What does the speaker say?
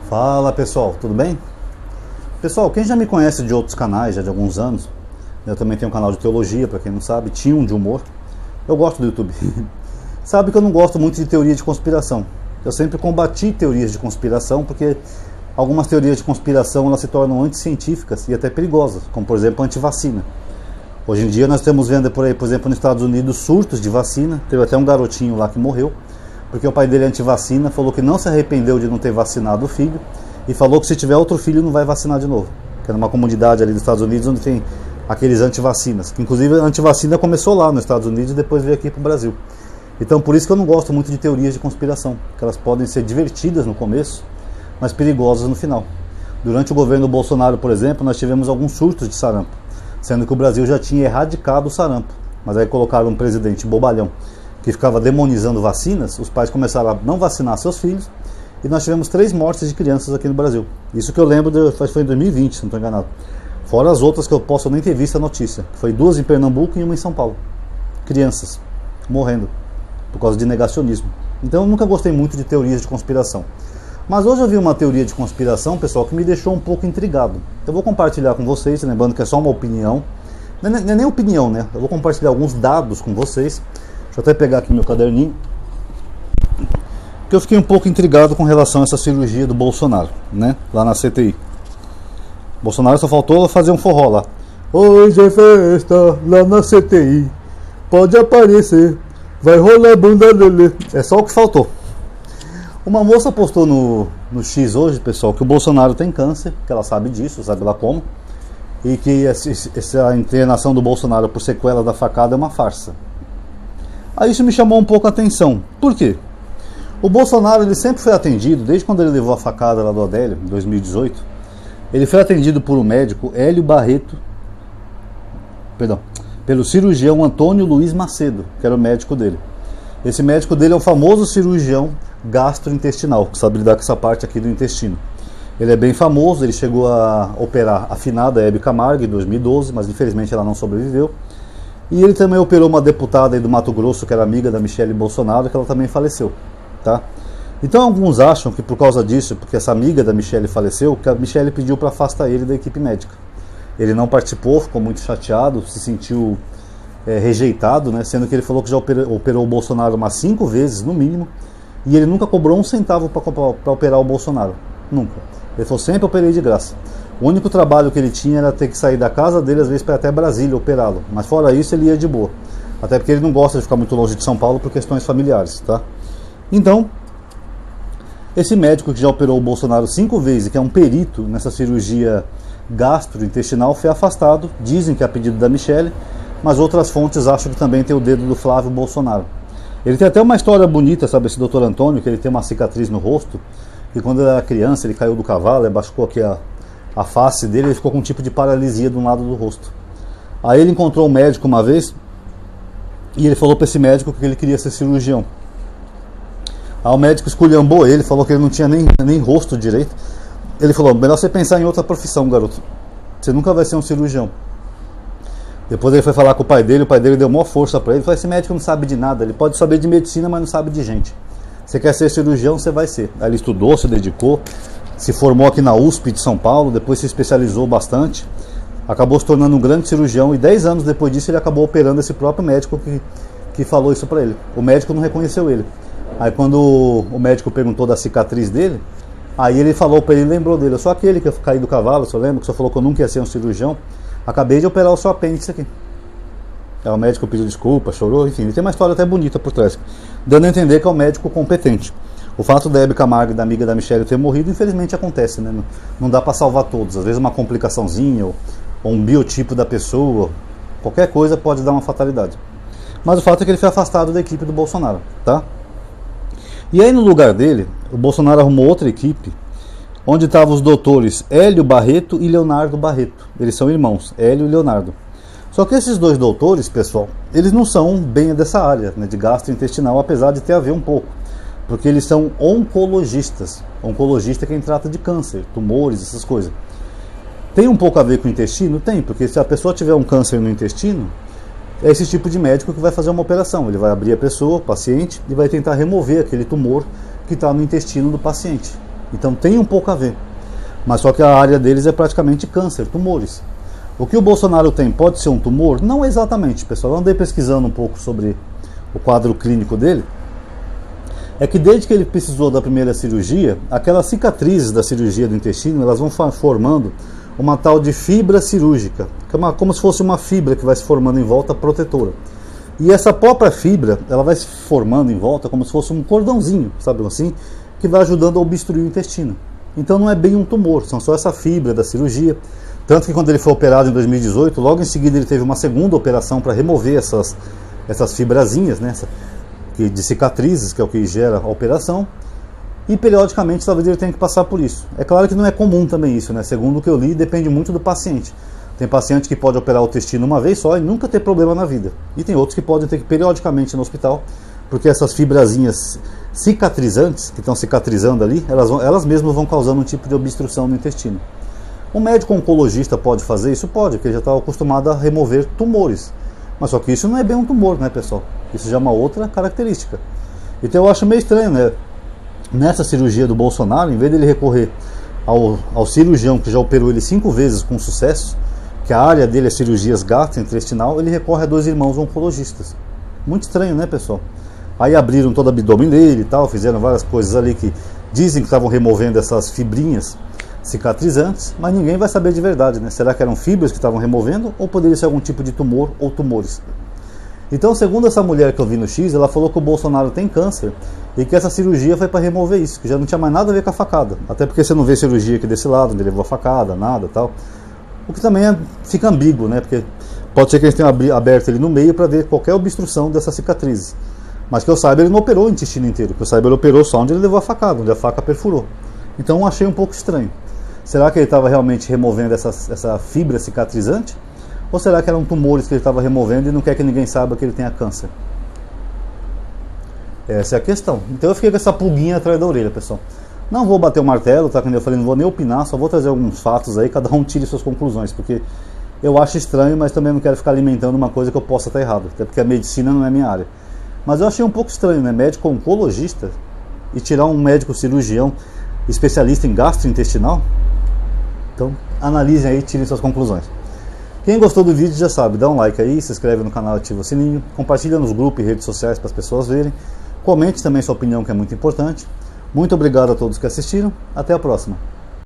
Fala pessoal, tudo bem? Pessoal, quem já me conhece de outros canais, já de alguns anos, eu também tenho um canal de teologia, para quem não sabe, tinha um de humor. Eu gosto do YouTube. Sabe que eu não gosto muito de teoria de conspiração. Eu sempre combati teorias de conspiração, porque algumas teorias de conspiração elas se tornam anticientíficas e até perigosas, como por exemplo a antivacina. Hoje em dia nós estamos vendo por aí, por exemplo, nos Estados Unidos, surtos de vacina. Teve até um garotinho lá que morreu, porque o pai dele é antivacina, falou que não se arrependeu de não ter vacinado o filho e falou que se tiver outro filho não vai vacinar de novo. Que é numa comunidade ali dos Estados Unidos onde tem aqueles antivacinas, que inclusive a antivacina começou lá nos Estados Unidos e depois veio aqui para o Brasil. Então por isso que eu não gosto muito de teorias de conspiração, que elas podem ser divertidas no começo, mas perigosas no final. Durante o governo Bolsonaro, por exemplo, nós tivemos alguns surtos de sarampo, sendo que o Brasil já tinha erradicado o sarampo, mas aí colocaram um presidente bobalhão que ficava demonizando vacinas. Os pais começaram a não vacinar seus filhos e nós tivemos 3 mortes de crianças aqui no Brasil. Isso que eu lembro, foi em 2020, se não estou enganado. Fora as outras que eu posso nem ter visto a notícia. Foi 2 em Pernambuco e 1 em São Paulo. Crianças morrendo por causa de negacionismo. Então eu nunca gostei muito de teorias de conspiração. Mas hoje eu vi uma teoria de conspiração, pessoal, que me deixou um pouco intrigado. Eu vou compartilhar com vocês, lembrando que é só uma opinião. Não é nem opinião, né? Eu vou compartilhar alguns dados com vocês. Deixa eu até pegar aqui meu caderninho. Porque eu fiquei um pouco intrigado com relação a essa cirurgia do Bolsonaro, né? Lá na CTI. Bolsonaro só faltou fazer um forró lá. Hoje é festa lá na CTI. Pode aparecer. Vai rolar bunda lelê. É só o que faltou. Uma moça postou no X hoje, pessoal, que o Bolsonaro tem câncer, que ela sabe disso, sabe lá como, e que essa internação do Bolsonaro por sequela da facada é uma farsa. Aí isso me chamou um pouco a atenção. Por quê? O Bolsonaro ele sempre foi atendido, desde quando ele levou a facada lá do Adélio, em 2018, ele foi atendido por um médico, Hélio Barreto, pelo cirurgião Antônio Luiz Macedo, que era o médico dele. Esse médico dele é um famoso cirurgião gastrointestinal, que sabe lidar com essa parte aqui do intestino. Ele é bem famoso, ele chegou a operar a finada Hebe Camargo em 2012, mas infelizmente ela não sobreviveu. E ele também operou uma deputada aí do Mato Grosso, que era amiga da Michelle Bolsonaro, que ela também faleceu, tá? Então alguns acham que por causa disso, porque essa amiga da Michelle faleceu, que a Michelle pediu para afastar ele da equipe médica. Ele não participou, ficou muito chateado, se sentiu rejeitado, né? Sendo que ele falou que já operou o Bolsonaro umas 5 vezes, no mínimo, e ele nunca cobrou um centavo para operar o Bolsonaro. Nunca. Ele falou, sempre operei de graça. O único trabalho que ele tinha era ter que sair da casa dele, às vezes, para ir até Brasília operá-lo. Mas fora isso, ele ia de boa. Até porque ele não gosta de ficar muito longe de São Paulo por questões familiares, tá? Então, esse médico que já operou o Bolsonaro 5 vezes, que é um perito nessa cirurgia gastrointestinal, foi afastado. Dizem que é a pedido da Michelle, mas outras fontes acham que também tem o dedo do Flávio Bolsonaro. Ele tem até uma história bonita, sabe, esse doutor Antônio, que ele tem uma cicatriz no rosto, e quando ele era criança, ele caiu do cavalo, ele machucou aqui a face dele, ele ficou com um tipo de paralisia de um lado do rosto. Aí ele encontrou um médico uma vez, e ele falou para esse médico que ele queria ser cirurgião. Aí o médico esculhambou ele, falou que ele não tinha nem rosto direito. Ele falou, melhor você pensar em outra profissão, garoto. Você nunca vai ser um cirurgião. Depois ele foi falar com o pai dele deu maior força para ele. Ele falou, esse médico não sabe de nada, ele pode saber de medicina, mas não sabe de gente. Você quer ser cirurgião, você vai ser. Aí ele estudou, se dedicou, se formou aqui na USP de São Paulo, depois se especializou bastante, acabou se tornando um grande cirurgião e 10 anos depois disso ele acabou operando esse próprio médico que falou isso para ele. O médico não reconheceu ele. Aí quando o médico perguntou da cicatriz dele, aí ele falou para ele, lembrou dele, eu sou aquele que eu caí do cavalo, o senhor lembra? Que o senhor falou que eu nunca ia ser um cirurgião, acabei de operar o seu apêndice aqui. Aí o médico pediu desculpa, chorou, enfim, ele tem uma história até bonita por trás, dando a entender que é um médico competente. O fato da Hebe Camargo e da amiga da Michelle ter morrido, infelizmente acontece, né? Não dá para salvar todos, às vezes uma complicaçãozinha ou um biotipo da pessoa, qualquer coisa pode dar uma fatalidade. Mas o fato é que ele foi afastado da equipe do Bolsonaro, tá? E aí no lugar dele, o Bolsonaro arrumou outra equipe, onde estavam os doutores Hélio Barreto e Leonardo Barreto. Eles são irmãos, Hélio e Leonardo. Só que esses 2 doutores, pessoal, eles não são bem dessa área, né, de gastrointestinal, apesar de ter a ver um pouco. Porque eles são oncologistas. Oncologista é quem trata de câncer, tumores, essas coisas. Tem um pouco a ver com o intestino? Tem, porque se a pessoa tiver um câncer no intestino, é esse tipo de médico que vai fazer uma operação. Ele vai abrir a pessoa, o paciente, e vai tentar remover aquele tumor que está no intestino do paciente. Então tem um pouco a ver. Mas só que a área deles é praticamente câncer, tumores. O que o Bolsonaro tem pode ser um tumor? Não exatamente, pessoal. Eu andei pesquisando um pouco sobre o quadro clínico dele. É que desde que ele precisou da primeira cirurgia, aquelas cicatrizes da cirurgia do intestino, elas vão formando uma tal de fibra cirúrgica, que é como se fosse uma fibra que vai se formando em volta protetora. E essa própria fibra, ela vai se formando em volta como se fosse um cordãozinho, sabe assim, que vai ajudando a obstruir o intestino. Então não é bem um tumor, são só essa fibra da cirurgia. Tanto que quando ele foi operado em 2018, logo em seguida ele teve uma segunda operação para remover essas fibrazinhas, né, de cicatrizes, que é o que gera a operação. E periodicamente talvez ele tenha que passar por isso. É claro que não é comum também isso, né? Segundo o que eu li, depende muito do paciente. Tem paciente que pode operar o intestino uma vez só e nunca ter problema na vida. E tem outros que podem ter que periodicamente ir no hospital, porque essas fibrazinhas cicatrizantes, que estão cicatrizando ali, elas mesmas vão causando um tipo de obstrução no intestino. Um médico oncologista pode fazer isso? Pode, porque ele já está acostumado a remover tumores. Mas só que isso não é bem um tumor, né, pessoal? Isso já é uma outra característica. Então eu acho meio estranho, né? Nessa cirurgia do Bolsonaro, em vez dele recorrer ao cirurgião que já operou ele 5 vezes com sucesso, que a área dele é cirurgias gastrointestinal, ele recorre a 2 irmãos oncologistas. Muito estranho, né, pessoal? Aí abriram todo o abdômen dele e tal, fizeram várias coisas ali que dizem que estavam removendo essas fibrinhas cicatrizantes, mas ninguém vai saber de verdade, né? Será que eram fibras que estavam removendo ou poderia ser algum tipo de tumor ou tumores? Então, segundo essa mulher que eu vi no X, ela falou que o Bolsonaro tem câncer e que essa cirurgia foi para remover isso, que já não tinha mais nada a ver com a facada. Até porque você não vê cirurgia aqui desse lado, onde levou a facada, nada tal. O que também fica ambíguo, né? Porque pode ser que eles tenham aberto ele no meio para ver qualquer obstrução dessas cicatrizes. Mas que eu saiba, ele não operou o intestino inteiro. Que eu saiba, ele operou só onde ele levou a facada, onde a faca perfurou. Então eu achei um pouco estranho. Será que ele estava realmente removendo essa fibra cicatrizante? Ou será que eram tumores que ele estava removendo e não quer que ninguém saiba que ele tenha câncer? Essa é a questão. Então eu fiquei com essa pulguinha atrás da orelha, pessoal. Não vou bater o martelo, tá? Como eu falei, não vou nem opinar, só vou trazer alguns fatos aí, cada um tire suas conclusões, porque eu acho estranho, mas também não quero ficar alimentando uma coisa que eu possa estar errado, até porque a medicina não é minha área. Mas eu achei um pouco estranho, né? Médico oncologista e tirar um médico cirurgião especialista em gastrointestinal. Então, analisem aí e tirem suas conclusões. Quem gostou do vídeo já sabe, dá um like aí, se inscreve no canal, ativa o sininho, compartilha nos grupos e redes sociais para as pessoas verem, comente também sua opinião, que é muito importante. Muito obrigado a todos que assistiram, até a próxima.